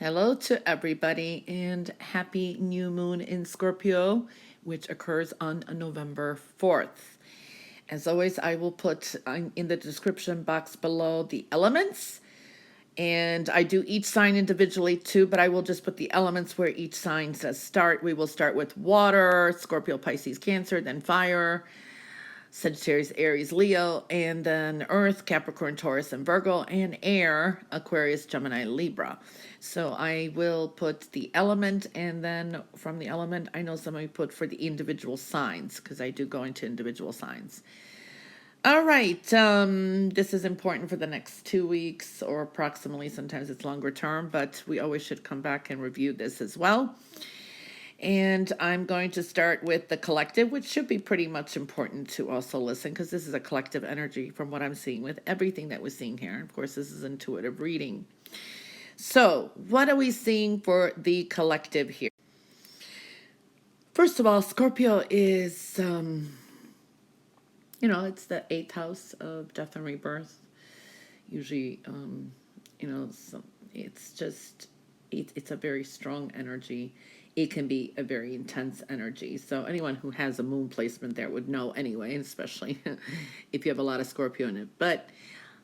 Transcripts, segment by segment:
Hello to everybody and happy new moon in Scorpio, which occurs on November 4th. As always, I will put in the description box below the elements, and I do each sign individually too, but I will just put the elements where each sign says start. We will start with water, Scorpio, Pisces, Cancer, then fire, Sagittarius, Aries, Leo, and then Earth, Capricorn, Taurus, and Virgo, and air, Aquarius, Gemini, Libra. So I will put the element, and then from the element, I know somebody put for the individual signs, because I do go into individual signs. All right, this is important for the next 2 weeks, or approximately, sometimes it's longer term, but we always should come back and review this as well. And I'm going to start with the collective, which should be pretty much important to also listen, because this is a collective energy from what I'm seeing with everything that we're seeing here. Of course, this is intuitive reading. So what are we seeing for the collective here? First of all, Scorpio is, it's the 8th house of death and rebirth. Usually, it's just, it's a very strong energy. It can be a very intense energy. So anyone who has a moon placement there would know anyway, especially if you have a lot of Scorpio in it. But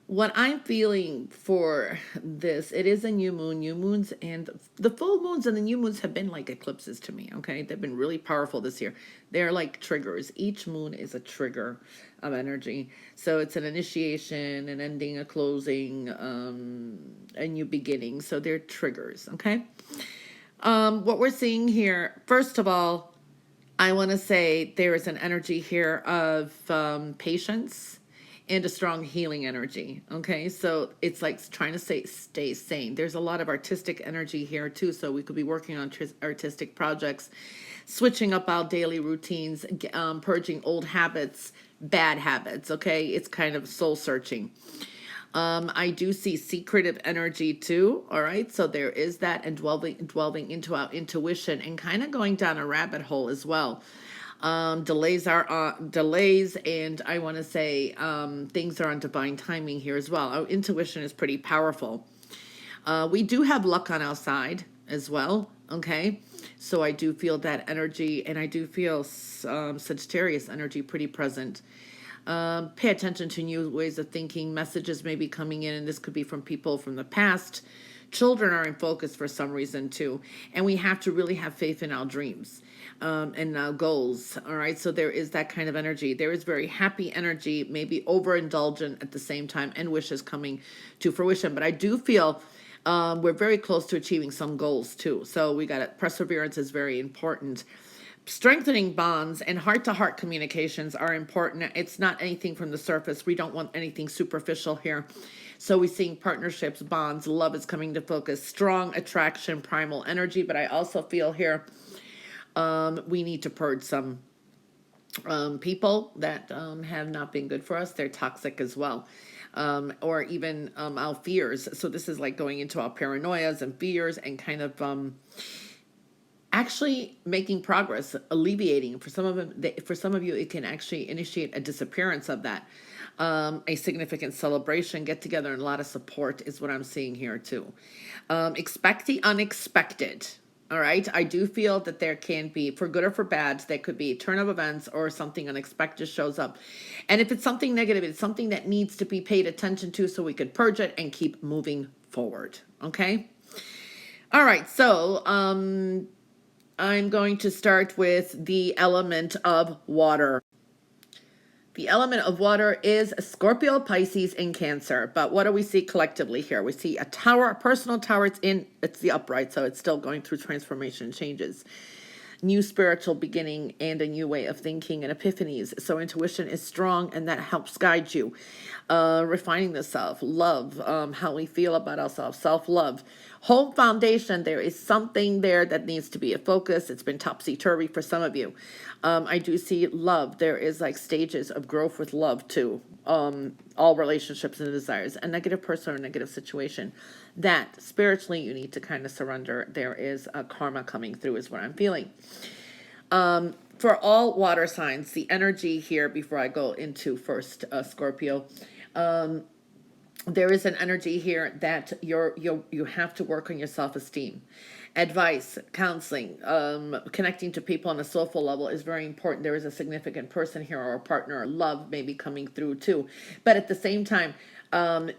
what I'm feeling for this, it is a new moon. New moons and the full moons and the new moons have been like eclipses to me, okay? They've been really powerful this year. They're like triggers. Each moon is a trigger of energy. So it's an initiation, an ending, a closing, a new beginning. So they're triggers, okay? What we're seeing here, first of all, I want to say there is an energy here of patience and a strong healing energy. Okay, so it's like trying to stay sane. There's a lot of artistic energy here too, so we could be working on artistic projects, switching up our daily routines, purging old habits, bad habits. Okay, it's kind of soul searching. I do see secretive energy too. All right. So there is that, and dwelling into our intuition and kind of going down a rabbit hole as well. Delays are delays, and I want to say things are on divine timing here as well. Our intuition is pretty powerful. We do have luck on our side as well. Okay. So I do feel that energy, and I do feel Sagittarius energy pretty present. Pay attention to new ways of thinking. Messages may be coming in, and this could be from people from the past. Children are in focus for some reason too, and we have to really have faith in our dreams and our goals. All right, so there is that kind of energy. There is very happy energy, maybe overindulgent at the same time, and wishes coming to fruition. But I do feel we're very close to achieving some goals too. So we got it. Perseverance is very important. Strengthening bonds and heart-to-heart communications are important. It's not anything from the surface. We don't want anything superficial here. So we're seeing partnerships, bonds, love is coming to focus, strong attraction, primal energy. But I also feel here we need to purge some people that have not been good for us. They're toxic as well. Or even our fears. So this is like going into our paranoias and fears and kind of actually making progress, alleviating. For some of them, for some of you, it can actually initiate a disappearance of that. A significant celebration, get together, and a lot of support is what I'm seeing here too. Expect the unexpected. All right. I do feel that there can be, for good or for bad, there could be a turn of events or something unexpected shows up. And if it's something negative, it's something that needs to be paid attention to so we could purge it and keep moving forward. Okay. All right. So, I'm going to start with the element of water. The element of water is Scorpio, Pisces, and Cancer. But what do we see collectively here? We see a tower, a personal tower. It's the upright, so it's still going through transformation changes. New spiritual beginning and a new way of thinking and epiphanies. So intuition is strong, and that helps guide you. Refining the self, love, how we feel about ourselves, self-love. Home foundation, there is something there that needs to be a focus. It's been topsy-turvy for some of you. I do see love. There is like stages of growth with love too. All relationships and desires. A negative person or a negative situation that spiritually you need to kind of surrender. There is a karma coming through is what I'm feeling. For all water signs, the energy here before I go into first Scorpio, there is an energy here that you have to work on your self-esteem. Advice, counseling, connecting to people on a soulful level is very important. There is a significant person here or a partner or love maybe coming through too. But at the same time,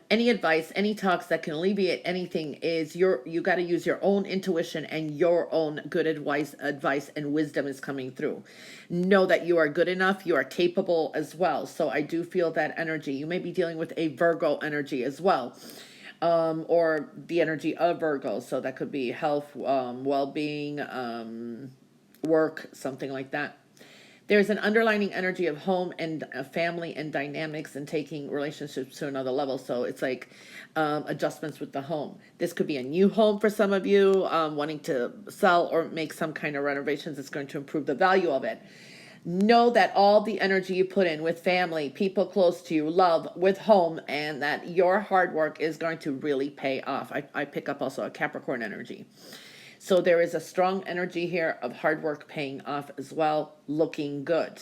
any advice, any talks that can alleviate anything is you got to use your own intuition, and your own good advice and wisdom is coming through. Know that you are good enough, you are capable as well. So I do feel that energy. You may be dealing with a Virgo energy as well, or the energy of Virgo. So that could be health, well-being, work, something like that. There's an underlining energy of home and family and dynamics and taking relationships to another level. So it's like adjustments with the home. This could be a new home for some of you, wanting to sell or make some kind of renovations. It's going to improve the value of it. Know that all the energy you put in with family, people close to you, love, with home, and that your hard work is going to really pay off. I pick up also a Capricorn energy. So there is a strong energy here of hard work paying off as well, looking good.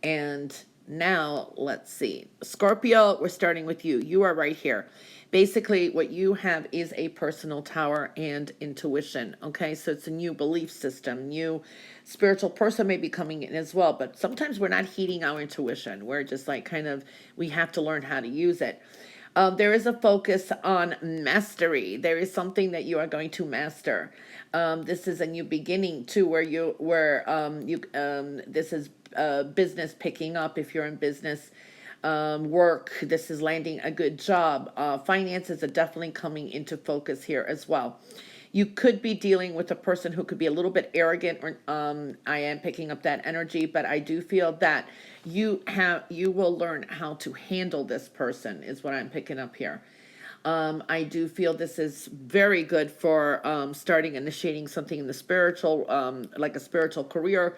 And now let's see. Scorpio, we're starting with you. You are right here. Basically, what you have is a personal tower and intuition. Okay, so it's a new belief system, new spiritual person may be coming in as well. But sometimes we're not heeding our intuition. We're just like we have to learn how to use it. There is a focus on mastery. There is something that you are going to master. This is a new beginning too, this is business picking up if you're in business. Work, this is landing a good job. Finances are definitely coming into focus here as well. You could be dealing with a person who could be a little bit arrogant, or I am picking up that energy, but I do feel that you will learn how to handle this person is what I'm picking up here. I do feel this is very good for initiating something in the spiritual, like a spiritual career.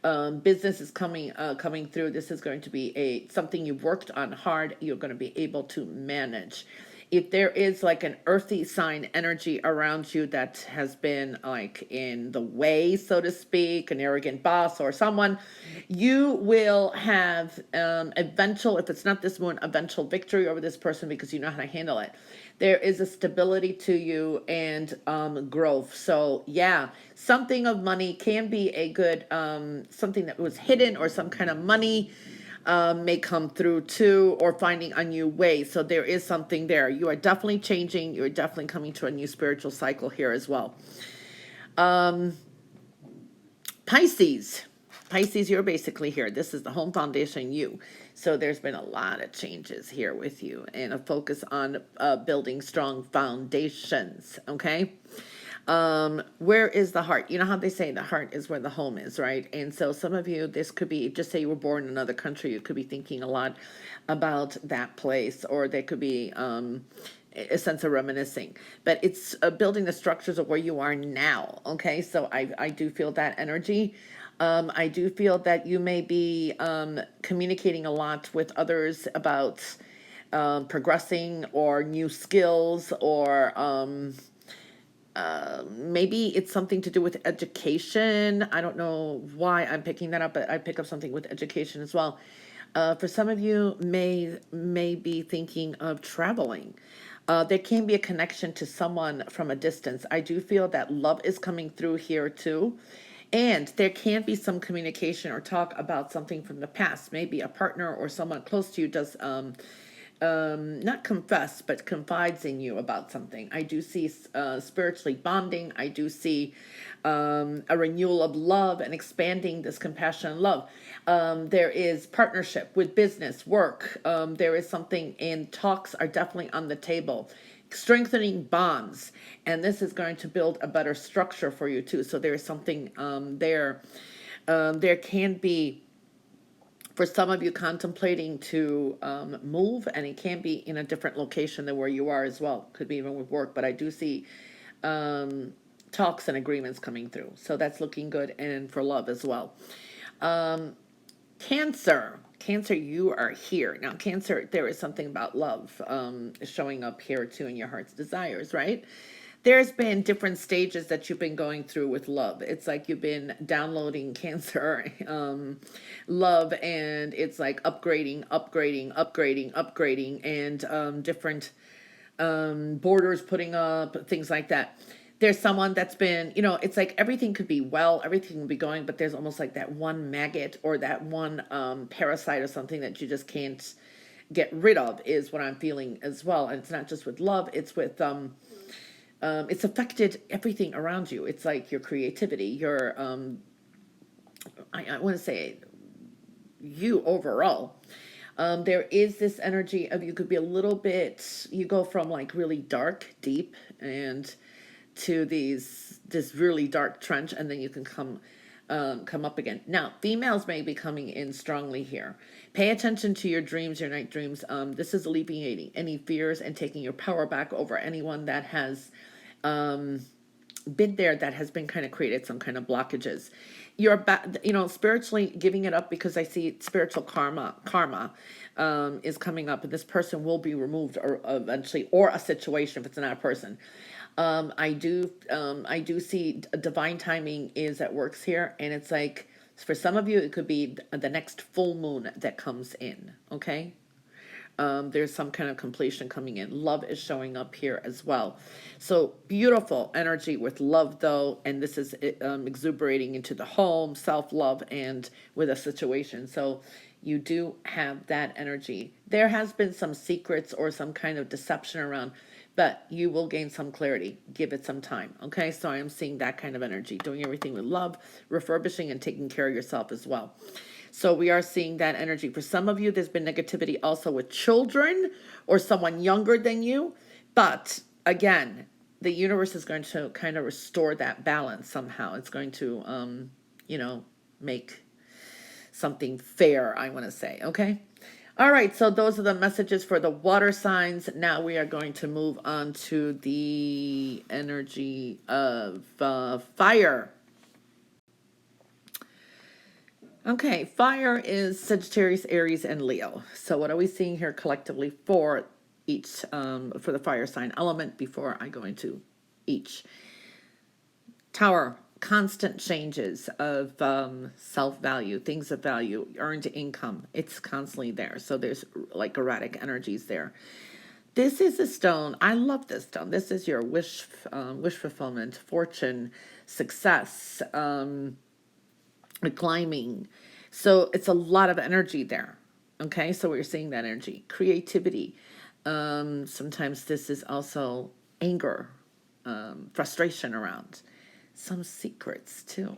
Business is coming through. This is going to be something you've worked on hard. You're going to be able to manage. If there is like an earthy sign energy around you that has been like in the way, so to speak, an arrogant boss or someone, you will have if it's not this moon, eventual victory over this person because you know how to handle it. There is a stability to you and growth. So yeah, something of money can be a good, something that was hidden or some kind of money may come through too, or finding a new way. So there is something there. You are definitely changing. You're definitely coming to a new spiritual cycle here as well. Pisces. Pisces, you're basically here. This is the home foundation, you. So there's been a lot of changes here with you and a focus on building strong foundations, okay? Where is the heart? You know how they say the heart is where the home is, right? And so some of you, this could be, just say you were born in another country, you could be thinking a lot about that place, or there could be a sense of reminiscing. But it's building the structures of where you are now, okay? So I do feel that energy. I do feel that you may be communicating a lot with others about progressing or new skills, or maybe it's something to do with education. I don't know why I'm picking that up, but I pick up something with education as well. For some of you may be thinking of traveling. There can be a connection to someone from a distance. I do feel that love is coming through here too. And there can be some communication or talk about something from the past. Maybe a partner or someone close to you does not confess, but confides in you about something. I do see spiritually bonding. I do see a renewal of love and expanding this compassion and love. There is partnership with business, work. There is something, and talks are definitely on the table. Strengthening bonds, and this is going to build a better structure for you too. So there is something there. There can be, for some of you, contemplating to move, and it can be in a different location than where you are as well. Could be even with work, but I do see talks and agreements coming through. So that's looking good, and for love as well. Cancer. Cancer, you are here. Now, Cancer, there is something about love showing up here too in your heart's desires, right? There's been different stages that you've been going through with love. It's like you've been downloading Cancer love, and it's like upgrading, and different borders putting up, things like that. There's someone that's been, it's like everything could be well, everything will be going, but there's almost like that one maggot or that one parasite or something that you just can't get rid of, is what I'm feeling as well. And it's not just with love, it's with it's affected everything around you. It's like your creativity, your I want to say you overall. There is this energy of, you could be a little bit, you go from like really dark, deep, and to this really dark trench, and then you can come up again. Now, females may be coming in strongly here. Pay attention to your dreams, your night dreams. This is alleviating any fears and taking your power back over anyone that has been there, that has been kind of created some kind of blockages. You're spiritually giving it up, because I see spiritual karma is coming up, and this person will be removed, or eventually, or a situation if it's not a person. I do see divine timing is at works here, and it's like, for some of you it could be the next full moon that comes in. Okay. There's some kind of completion coming in. Love is showing up here as well. So beautiful energy with love, though, and this is exuberating into the home, self-love, and with a situation. So you do have that energy. There has been some secrets or some kind of deception around, but you will gain some clarity. Give it some time. Okay, so I am seeing that kind of energy, doing everything with love, refurbishing, and taking care of yourself as well. So we are seeing that energy. For some of you, there's been negativity also with children or someone younger than you. But again, the universe is going to kind of restore that balance somehow. It's going to, make something fair, I want to say. Okay. All right. So those are the messages for the water signs. Now we are going to move on to the energy of fire. Okay, fire is Sagittarius, Aries, and Leo. So what are we seeing here collectively for each, for the fire sign element, before I go into each? Tower, constant changes of self-value, things of value, earned income. It's constantly there. So there's like erratic energies there. This is a stone. I love this stone. This is your wish fulfillment, fortune, success, climbing. So it's a lot of energy there. Okay, so we're seeing that energy. Creativity. Sometimes this is also anger, frustration around. Some secrets too.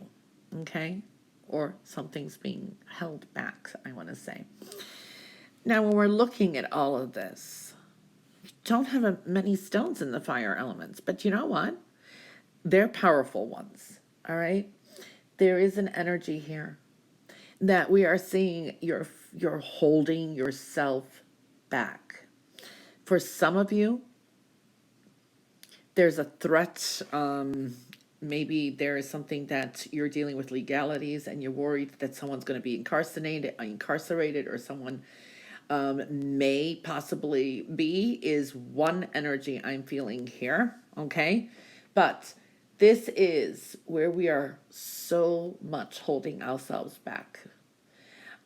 Okay, or something's being held back, I want to say. Now, when we're looking at all of this, you don't have many stones in the fire elements, but you know what? They're powerful ones. All right. There is an energy here that we are seeing you're holding yourself back. For some of you, there's a threat. Maybe there is something that you're dealing with legalities, and you're worried that someone's going to be incarcerated, or someone may possibly be, is one energy I'm feeling here. Okay. But this is where we are so much holding ourselves back.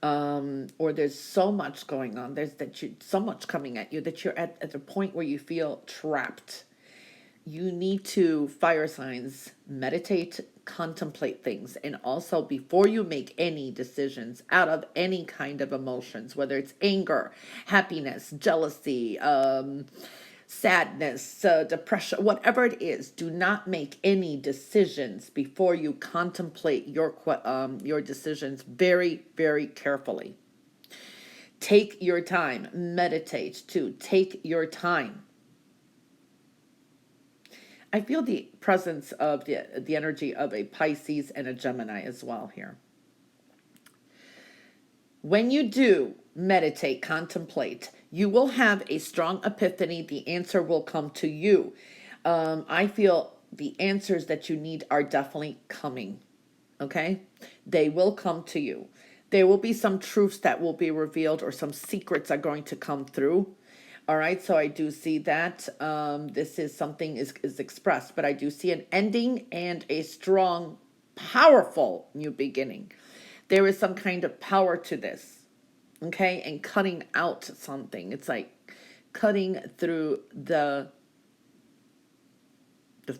Or there's so much going on. There's so much coming at you that you're at the point where you feel trapped. You need to, fire signs, meditate, contemplate things. And also, before you make any decisions out of any kind of emotions, whether it's anger, happiness, jealousy, sadness, depression, whatever it is, do not make any decisions before you contemplate your decisions very, very carefully. Take your time. Meditate too. Take your time. I feel the presence of the energy of a Pisces and a Gemini as well here. When you do meditate, contemplate, you will have a strong epiphany. The answer will come to you. I feel the answers that you need are definitely coming. Okay? They will come to you. There will be some truths that will be revealed, or some secrets are going to come through. All right, so I do see that this is something is expressed, but I do see an ending and a strong, powerful new beginning. There is some kind of power to this, okay, and cutting out something. It's like cutting through the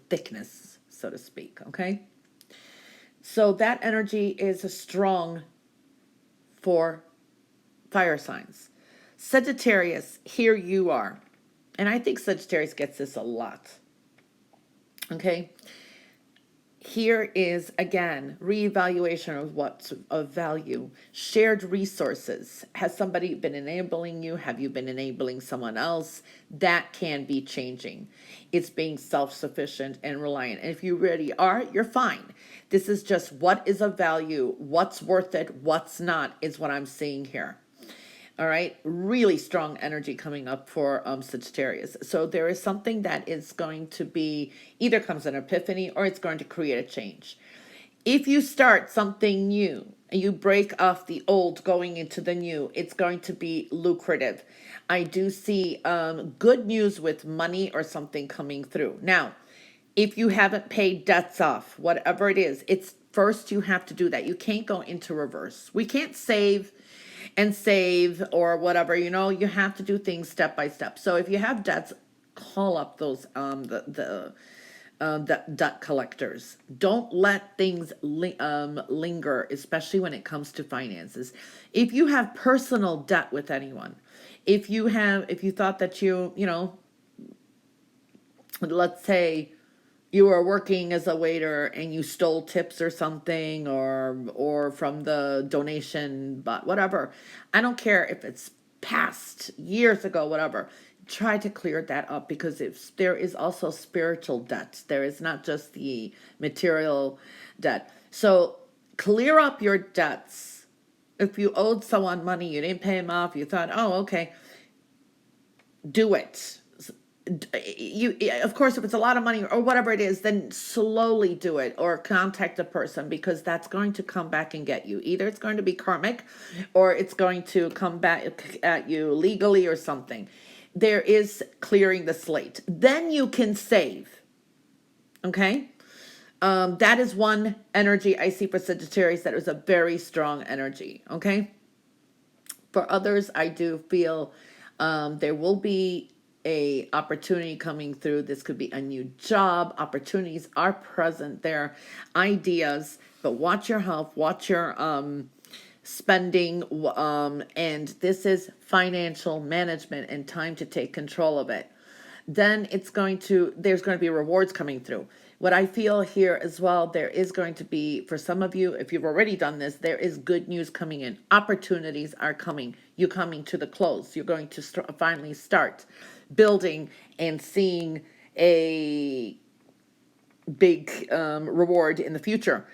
thickness, so to speak, okay? So that energy is strong for fire signs. Sagittarius, here you are. And I think Sagittarius gets this a lot. Okay? Here is, again, reevaluation of what's of value. Shared resources. Has somebody been enabling you? Have you been enabling someone else? That can be changing. It's being self-sufficient and reliant. And if you really are, you're fine. This is just what is of value, what's worth it, what's not, is what I'm seeing here. All right, really strong energy coming up for Sagittarius. So there is something that is going to be, either comes an epiphany or it's going to create a change. If you start something new and you break off the old going into the new, it's going to be lucrative. I do see good news with money or something coming through. Now, if you haven't paid debts off, whatever it is, it's first you have to do that. You can't go into reverse. We can't save and save or whatever, you have to do things step by step. So if you have debts, call up those the debt collectors. Don't let things linger, especially when it comes to finances. If you have personal debt with anyone, if you thought that let's say you were working as a waiter and you stole tips or something, or from the donation, but whatever. I don't care if it's past years ago, whatever. Try to clear that up, because if there is also spiritual debt, there is not just the material debt. So clear up your debts. If you owed someone money, you didn't pay them off, you thought, oh, okay, do it. You, of course, if it's a lot of money or whatever it is, then slowly do it, or contact a person, because that's going to come back and get you. Either it's going to be karmic or it's going to come back at you legally or something. There is clearing the slate. Then you can save. Okay? That is one energy I see for Sagittarius. That is a very strong energy. Okay? For others, I do feel there will be a opportunity coming through. This could be a new job. Opportunities are present there, ideas, but watch your health, watch your spending, and this is financial management and time to take control of it. Then there's going to be rewards coming through. What I feel here as well, there is going to be, for some of you, if you've already done this, there is good news coming in. Opportunities are coming. You're coming to the close. You're going to finally start building and seeing a big reward in the future.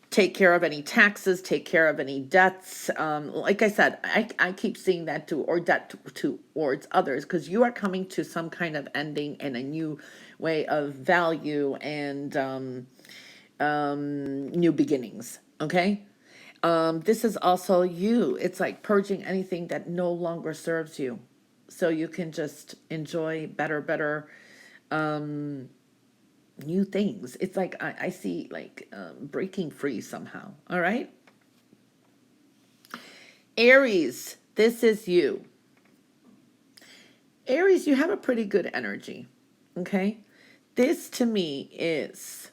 Take care of any taxes, take care of any debts. Like I said, I keep seeing that too, or debt towards others, because you are coming to some kind of ending and a new way of value and new beginnings. Okay. This is also you. It's like purging anything that no longer serves you, so you can just enjoy better new things. It's like I see like breaking free somehow. All right. Aries, this is you. Aries, you have a pretty good energy. Okay. This to me is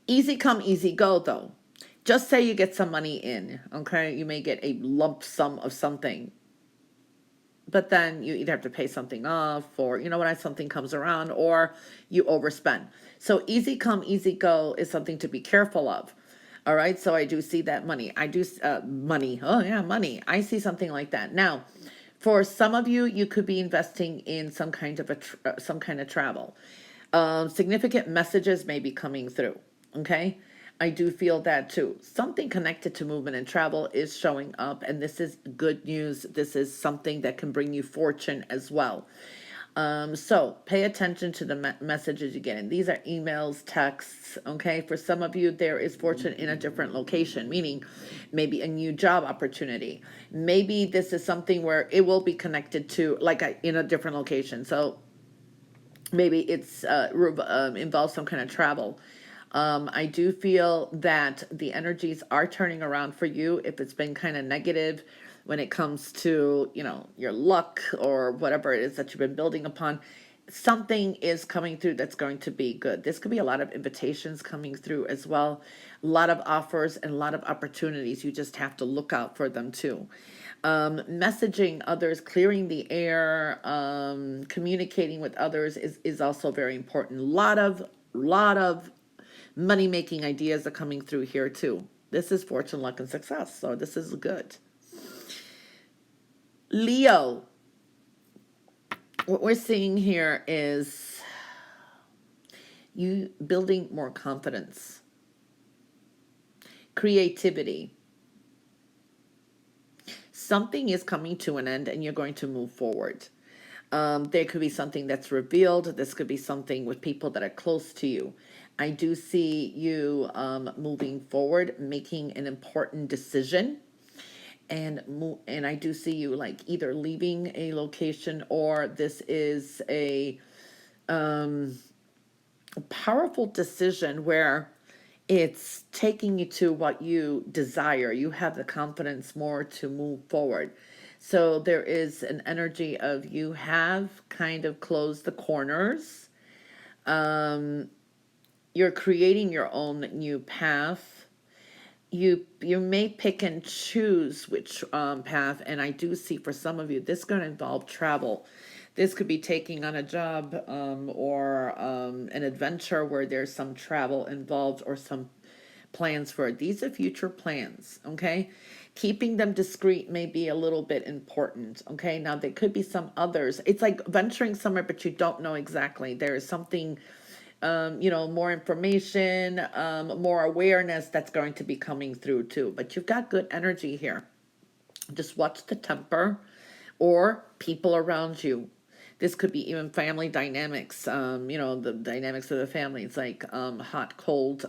easy come, easy go though. Just say you get some money in, okay? You may get a lump sum of something, but then you either have to pay something off, or when something comes around, or you overspend. So easy come, easy go is something to be careful of. All right. So I do see that money. I do money. Oh yeah, money. I see something like that. Now, for some of you, you could be investing in some kind of travel. Significant messages may be coming through. Okay. I do feel that too. Something connected to movement and travel is showing up, and this is good news. This is something that can bring you fortune as well. So pay attention to the messages you get in. These are emails, texts. Okay. For some of you, there is fortune in a different location, meaning maybe a new job opportunity. Maybe this is something where it will be connected to in a different location. So maybe it's involves some kind of travel. I do feel that the energies are turning around for you. If it's been kind of negative, when it comes to, your luck or whatever it is that you've been building upon. Something is coming through that's going to be good. This could be a lot of invitations coming through as well, a lot of offers and a lot of opportunities. You just have to look out for them too. Messaging others, clearing the air, communicating with others is also very important. A lot of money making ideas are coming through here too. This is fortune, luck, and success. So this is good. Leo, what we're seeing here is you building more confidence, creativity. Something is coming to an end and you're going to move forward. There could be something that's revealed. This could be something with people that are close to you. I do see you moving forward, making an important decision. And I do see you like either leaving a location, or this is a powerful decision where it's taking you to what you desire. You have the confidence more to move forward. So there is an energy of you have kind of closed the corners. You're creating your own new path. You may pick and choose which path, and I do see for some of you this is going to involve travel. This could be taking on a job or an adventure where there's some travel involved or some plans for it. These are future plans, okay? Keeping them discreet may be a little bit important, okay? Now, there could be some others. It's like venturing somewhere, but you don't know exactly. There is something, more information, more awareness that's going to be coming through too. But you've got good energy here. Just watch the temper or people around you. This could be even family dynamics, the dynamics of the family. It's like hot, cold.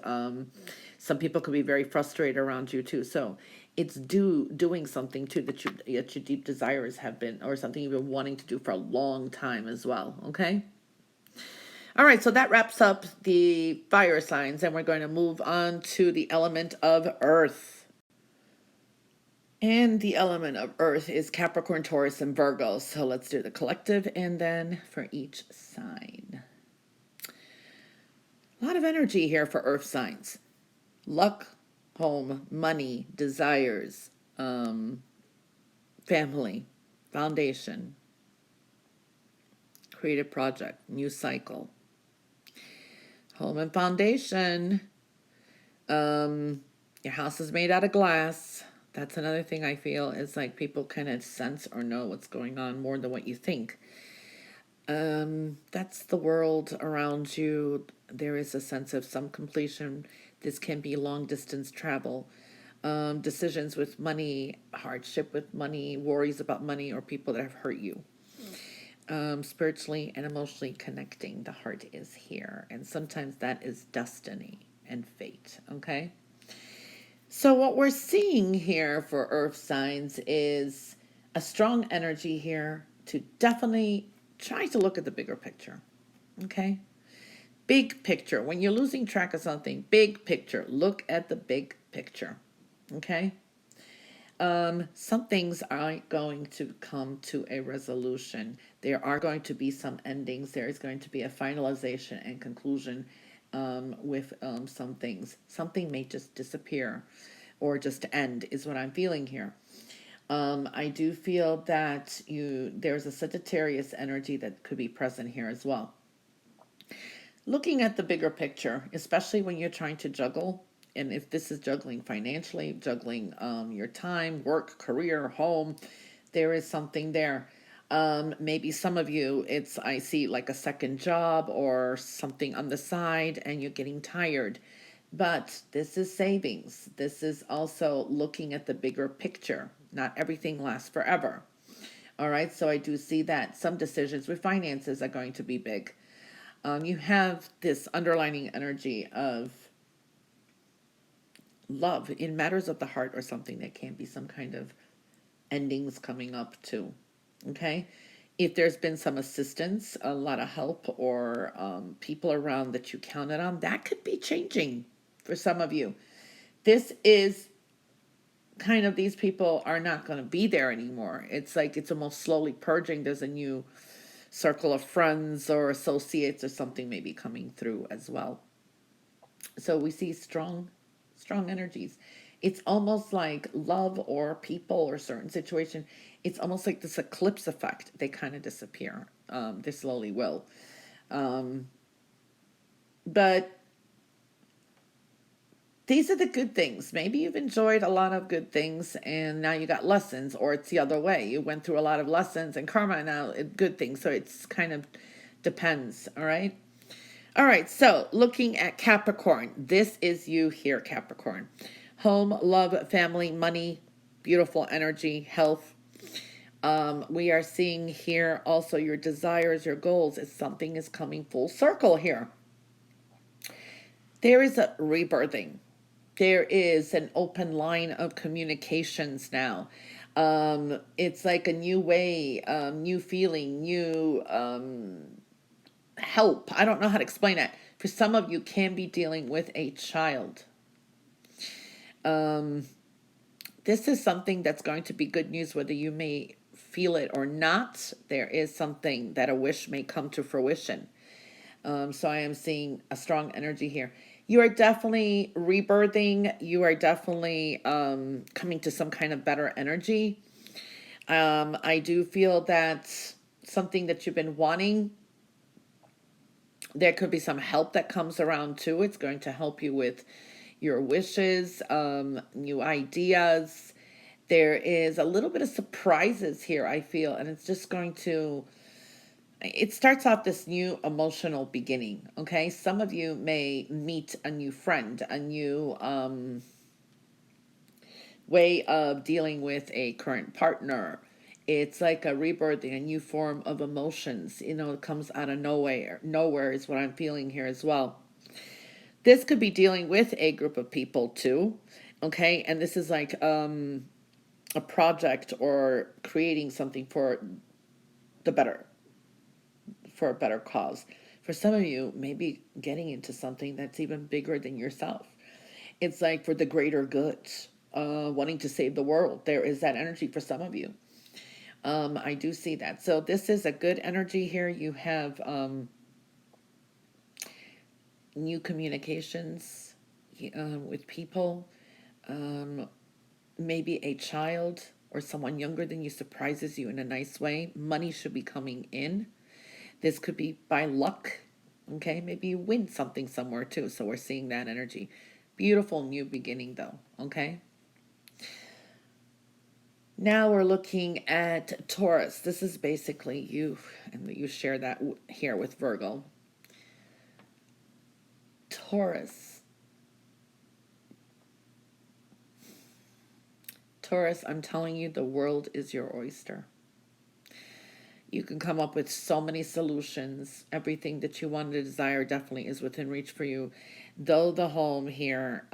Some people could be very frustrated around you too. So it's doing something too that your deep desires have been, or something you've been wanting to do for a long time as well. Okay. All right, so that wraps up the fire signs, and we're going to move on to the element of earth. And the element of earth is Capricorn, Taurus, and Virgo. So let's do the collective and then for each sign. A lot of energy here for earth signs. Luck, home, money, desires, family, foundation, creative project, new cycle. Home and foundation. Your house is made out of glass. That's another thing I feel is like people kind of sense or know what's going on more than what you think. That's the world around you. There is a sense of some completion. This can be long distance travel, decisions with money, hardship with money, worries about money, or people that have hurt you. Spiritually and emotionally connecting. The heart is here. And sometimes that is destiny and fate. Okay. So what we're seeing here for earth signs is a strong energy here to definitely try to look at the bigger picture. Okay. Big picture. When you're losing track of something, big picture. Look at the big picture. Okay. Some things aren't going to come to a resolution. There are going to be some endings. There is going to be a finalization and conclusion with some things. Something may just disappear or just end is what I'm feeling here. I do feel that there's a Sagittarius energy that could be present here as well. Looking at the bigger picture, especially when you're trying to juggle, and if this is juggling financially, juggling your time, work, career, home, there is something there. Maybe some of you, I see like a second job or something on the side and you're getting tired. But this is savings. This is also looking at the bigger picture. Not everything lasts forever. All right, so I do see that some decisions with finances are going to be big. You have this underlining energy of love in matters of the heart or something. That can be some kind of endings coming up too. Okay. If there's been some assistance, a lot of help, or people around that you counted on, that could be changing for some of you. This is kind of these people are not going to be there anymore. It's like it's almost slowly purging. There's a new circle of friends or associates or something maybe coming through as well. So we see strong energies. It's almost like love or people or certain situation. It's almost like this eclipse effect. They kind of disappear. They slowly will. Um, but these are the good things. Maybe you've enjoyed a lot of good things and now you got lessons, or it's the other way. You went through a lot of lessons and karma and now good things. So it's kind of depends. All right. All right. So looking at Capricorn, this is you here, Capricorn. Home, love, family, money, beautiful energy, health. We are seeing here also your desires, your goals. Is something is coming full circle here. There is a rebirthing. There is an open line of communications now. It's like a new way, new feeling, new help. I don't know how to explain it. For some of you, can be dealing with a child. This is something that's going to be good news, whether you may feel it or not. There is something that a wish may come to fruition. So I am seeing a strong energy here. You are definitely rebirthing. You are definitely coming to some kind of better energy. I do feel that something that you've been wanting, there could be some help that comes around too. It's going to help you with your wishes, new ideas. There is a little bit of surprises here, I feel, and it's just going to, it starts off this new emotional beginning. Okay, some of you may meet a new friend, a new way of dealing with a current partner. It's like a rebirthing, a new form of emotions. You know, it comes out of nowhere. Nowhere is what I'm feeling here as well. This could be dealing with a group of people too. Okay, and this is like a project or creating something for the better, for a better cause. For some of you, maybe getting into something that's even bigger than yourself. It's like for the greater good, wanting to save the world. There is that energy for some of you. I do see that. So this is a good energy here. You have new communications with people. Maybe a child or someone younger than you surprises you in a nice way. Money should be coming in. This could be by luck. Okay, maybe you win something somewhere too. So we're seeing that energy. Beautiful new beginning though. Okay. Now we're looking at Taurus. This is basically you, and you share that here with Virgo. Taurus. Taurus, I'm telling you, the world is your oyster. You can come up with so many solutions. Everything that you want to desire definitely is within reach for you. Though the home here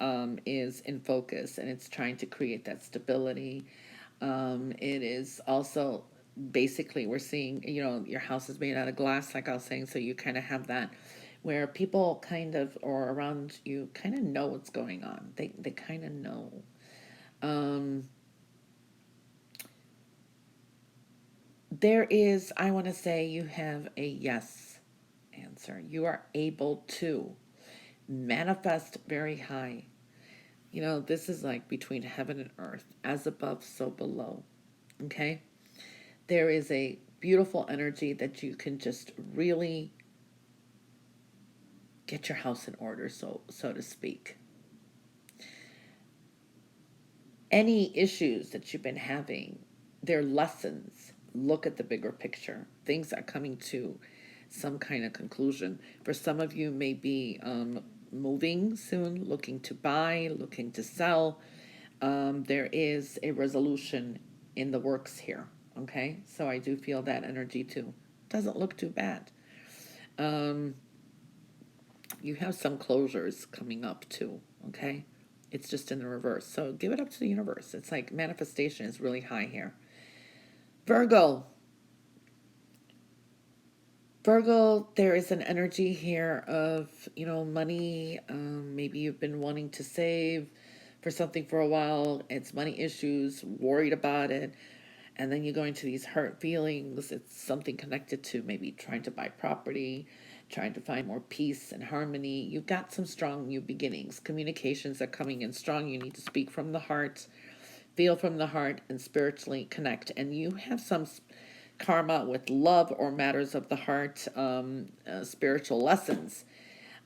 is in focus and it's trying to create that stability. It is also basically we're seeing, you know, your house is made out of glass, like I was saying, so you kind of have that where people kind of or around you kind of know what's going on. They kind of know. Um, there is, I want to say, you have a yes answer. You are able to manifest very high. You know, this is like between heaven and earth, as above, so below. Okay? There is a beautiful energy that you can just really get your house in order, so to speak. Any issues that you've been having, they're lessons. Look at the bigger picture. Things are coming to some kind of conclusion. For some of you, may be moving soon, looking to buy, looking to sell. There is a resolution in the works here. Okay, so I do feel that energy too. Doesn't look too bad. Um, you have some closures coming up too. Okay, it's just in the reverse. So give it up to the universe. It's like manifestation is really high here. Virgo. Virgo, there is an energy here of, you know, money. Maybe you've been wanting to save for something for a while. It's money issues, worried about it. And then you go into these hurt feelings. It's something connected to maybe trying to buy property, trying to find more peace and harmony. You've got some strong new beginnings. Communications are coming in strong. You need to speak from the heart, feel from the heart, and spiritually connect. And you have some karma with love or matters of the heart, spiritual lessons.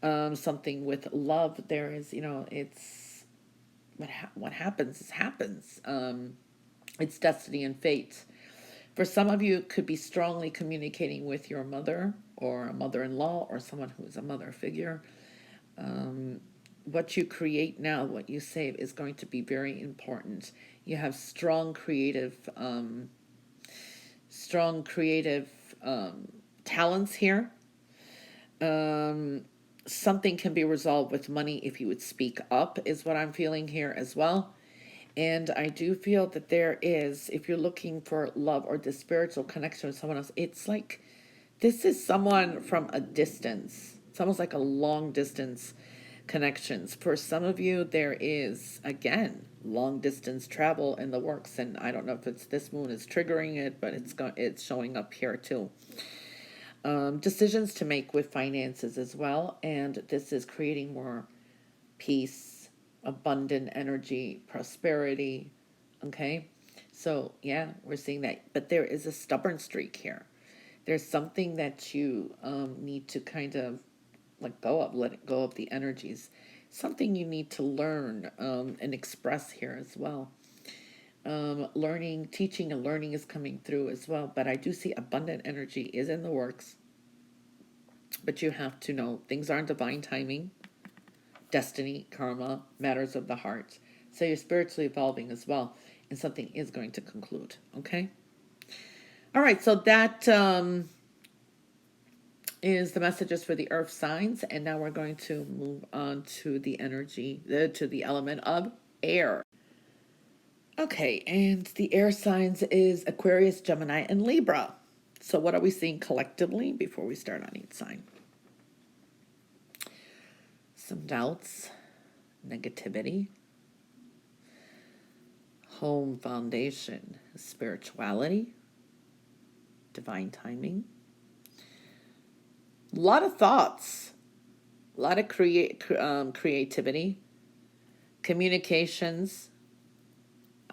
Something with love. There is, it's what happens is happens. It's destiny and fate. For some of you, it could be strongly communicating with your mother or a mother-in-law or someone who is a mother figure. What you create now, what you save, is going to be very important. You have strong creative talents here. Something can be resolved with money if you would speak up, is what I'm feeling here as well. And I do feel that there is, if you're looking for love or the spiritual connection with someone else, it's like this is someone from a distance. It's almost like a long distance connections. For some of you, there is, again, long distance travel in the works. And I don't know if it's this moon is triggering it, but it's showing up here too. Decisions to make with finances as well. And this is creating more peace, abundant energy, prosperity. Okay. So yeah, we're seeing that, but there is a stubborn streak here. There's something that you need to kind of let it go of the energies. Something you need to learn and express here as well. Learning, teaching and learning is coming through as well, but I do see abundant energy is in the works. But you have to know things are in divine timing. Destiny, karma, matters of the heart. So you're spiritually evolving as well, and something is going to conclude. Okay. All right. So that is the messages for the earth signs, and now we're going to move on to the energy, to the element of air. Okay, and the air signs is Aquarius, Gemini, and Libra. So what are we seeing collectively before we start on each sign? Some doubts, negativity, home foundation, spirituality, divine timing, a lot of thoughts, a lot of creativity, communications,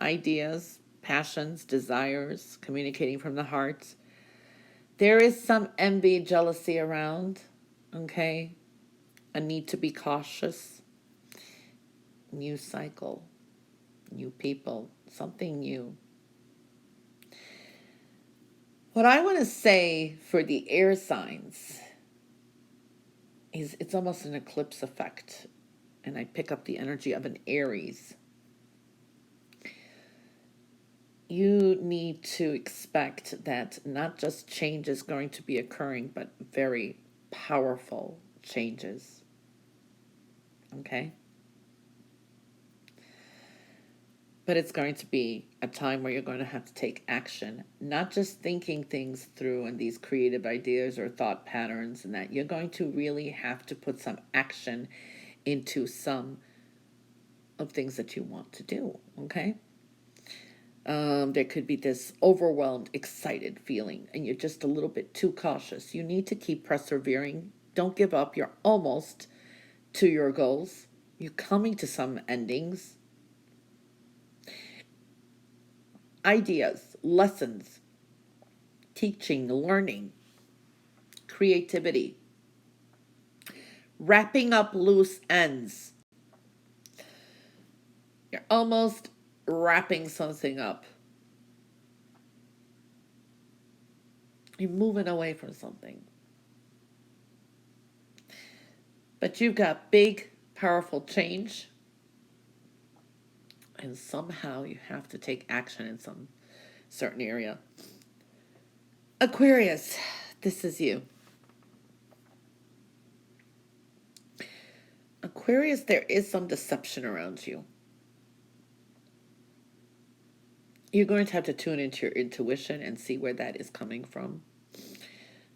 ideas, passions, desires, communicating from the heart. There is some envy, jealousy around, okay? A need to be cautious. New cycle, new people, something new. What I want to say for the air signs is it's almost an eclipse effect. And I pick up the energy of an Aries. You need to expect that not just change is going to be occurring, but very powerful changes. Okay? But it's going to be a time where you're going to have to take action, not just thinking things through and these creative ideas or thought patterns and that. You're going to really have to put some action into some of things that you want to do, okay? There could be this overwhelmed, excited feeling, and you're just a little bit too cautious. You need to keep persevering. Don't give up. You're almost to your goals. You're coming to some endings. Ideas, lessons, teaching, learning, creativity, wrapping up loose ends. You're almost wrapping something up. You're moving away from something. But you've got big, powerful change. And somehow you have to take action in some certain area. Aquarius, this is you. Aquarius, there is some deception around you. You're going to have to tune into your intuition and see where that is coming from.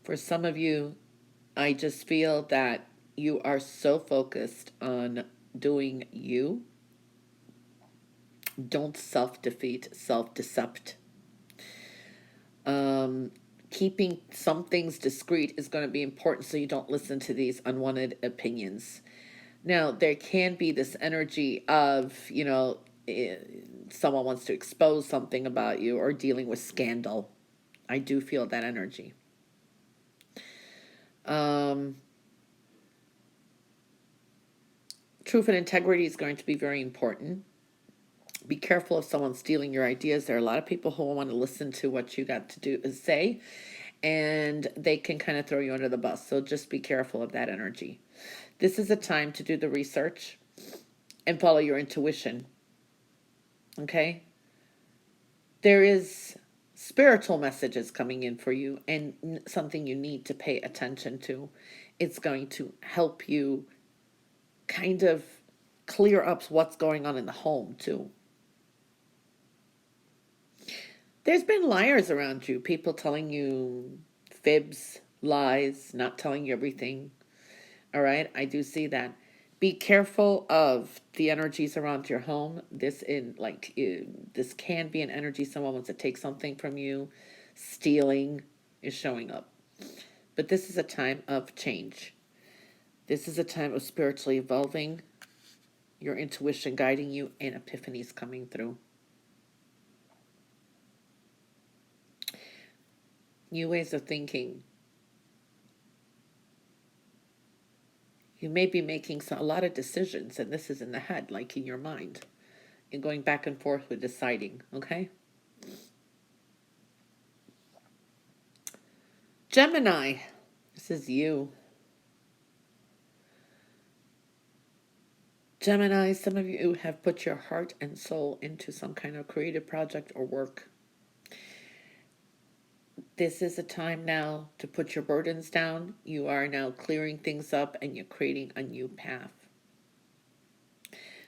For some of you, I just feel that you are so focused on doing you Don't self-defeat, self-decept. Um, Keeping some things discreet is going to be important so you don't listen to these unwanted opinions. Now, there can be this energy of, someone wants to expose something about you or dealing with scandal. I do feel that energy. Um, Truth and integrity is going to be very important. Be careful if someone's stealing your ideas. There are a lot of people who want to listen to what you got to do say, and they can kind of throw you under the bus. So just be careful of that energy. This is a time to do the research and follow your intuition. Okay? There is spiritual messages coming in for you and something you need to pay attention to. It's going to help you kind of clear up what's going on in the home too. There's been liars around you, people telling you fibs, lies, not telling you everything. All right, I do see that. Be careful of the energies around your home. This can be an energy someone wants to take something from you. Stealing is showing up. But this is a time of change. This is a time of spiritually evolving, your intuition guiding you, and epiphanies coming through. New ways of thinking. You may be making a lot of decisions, and this is in the head, like in your mind, and going back and forth with deciding, okay? Gemini, this is you. Gemini, some of you have put your heart and soul into some kind of creative project or work. This is a time now to put your burdens down. You are now clearing things up and you're creating a new path.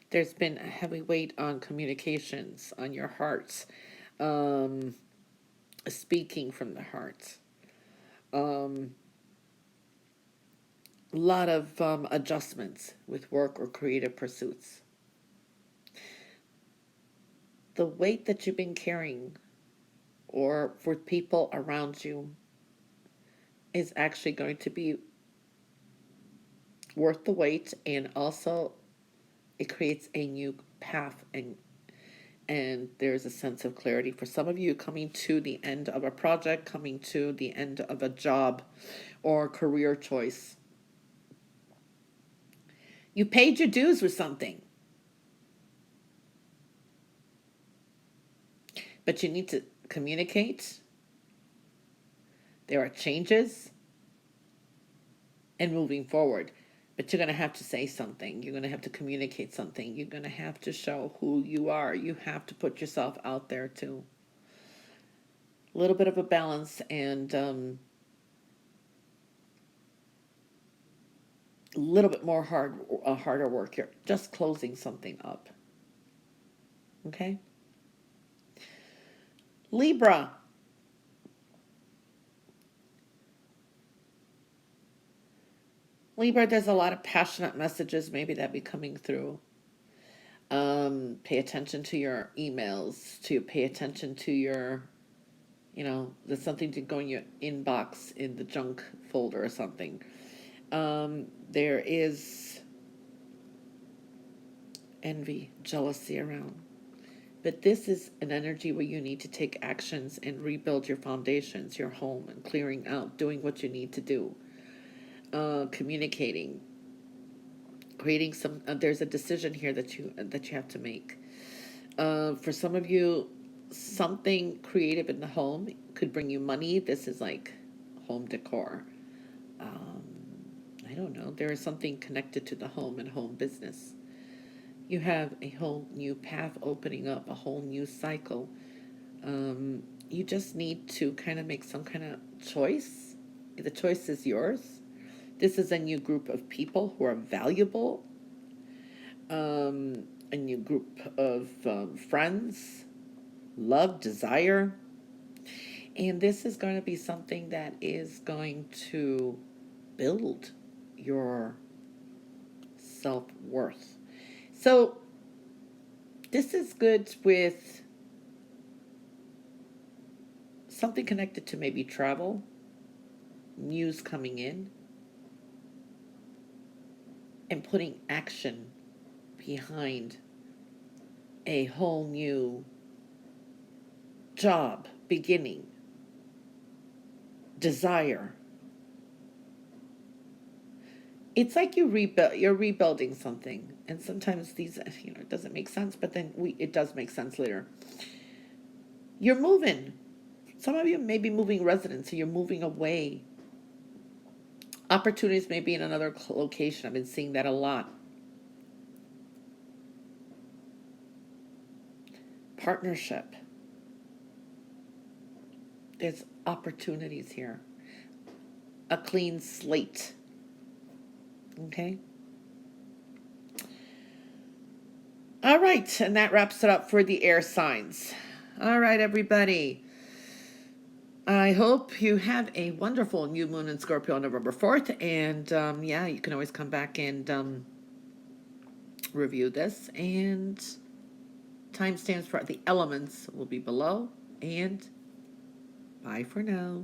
There's been a heavy weight on communications, on your hearts, speaking from the heart. A lot of adjustments with work or creative pursuits. The weight that you've been carrying or for people around you is actually going to be worth the wait, and also it creates a new path, and there's a sense of clarity for some of you coming to the end of a project, coming to the end of a job or career choice. You paid your dues with something, but you need to communicate. There are changes and moving forward, but you're going to have to say something. You're going to have to communicate something. You're going to have to show who you are. You have to put yourself out there too. A little bit of a balance and a little bit more harder work here. Just closing something up. Okay? Libra. Libra, there's a lot of passionate messages maybe that be coming through. Pay attention to your emails, to pay attention to your, there's something to go in your inbox in the junk folder or something. There is envy, jealousy around. But this is an energy where you need to take actions and rebuild your foundations, your home, and clearing out, doing what you need to do. Communicating, creating some. There's a decision here that you have to make. For some of you, something creative in the home could bring you money. This is like home decor. I don't know. There is something connected to the home and home business. You have a whole new path opening up, a whole new cycle. You just need to kind of make some kind of choice. The choice is yours. This is a new group of people who are valuable. A new group of friends, love, desire. And this is going to be something that is going to build your self-worth. So This is good with something connected to maybe travel, news coming in, and putting action behind a whole new job, beginning, desire. It's like you're rebuilding something, and sometimes these, it doesn't make sense, but then it does make sense later. You're moving. Some of you may be moving residence, so you're moving away. Opportunities may be in another location. I've been seeing that a lot. Partnership. There's opportunities here. A clean slate. Okay? All right, and that wraps it up for the air signs. All right, everybody. I hope you have a wonderful new moon in Scorpio on November 4th. And yeah, you can always come back and review this. And timestamps for the elements will be below. And bye for now.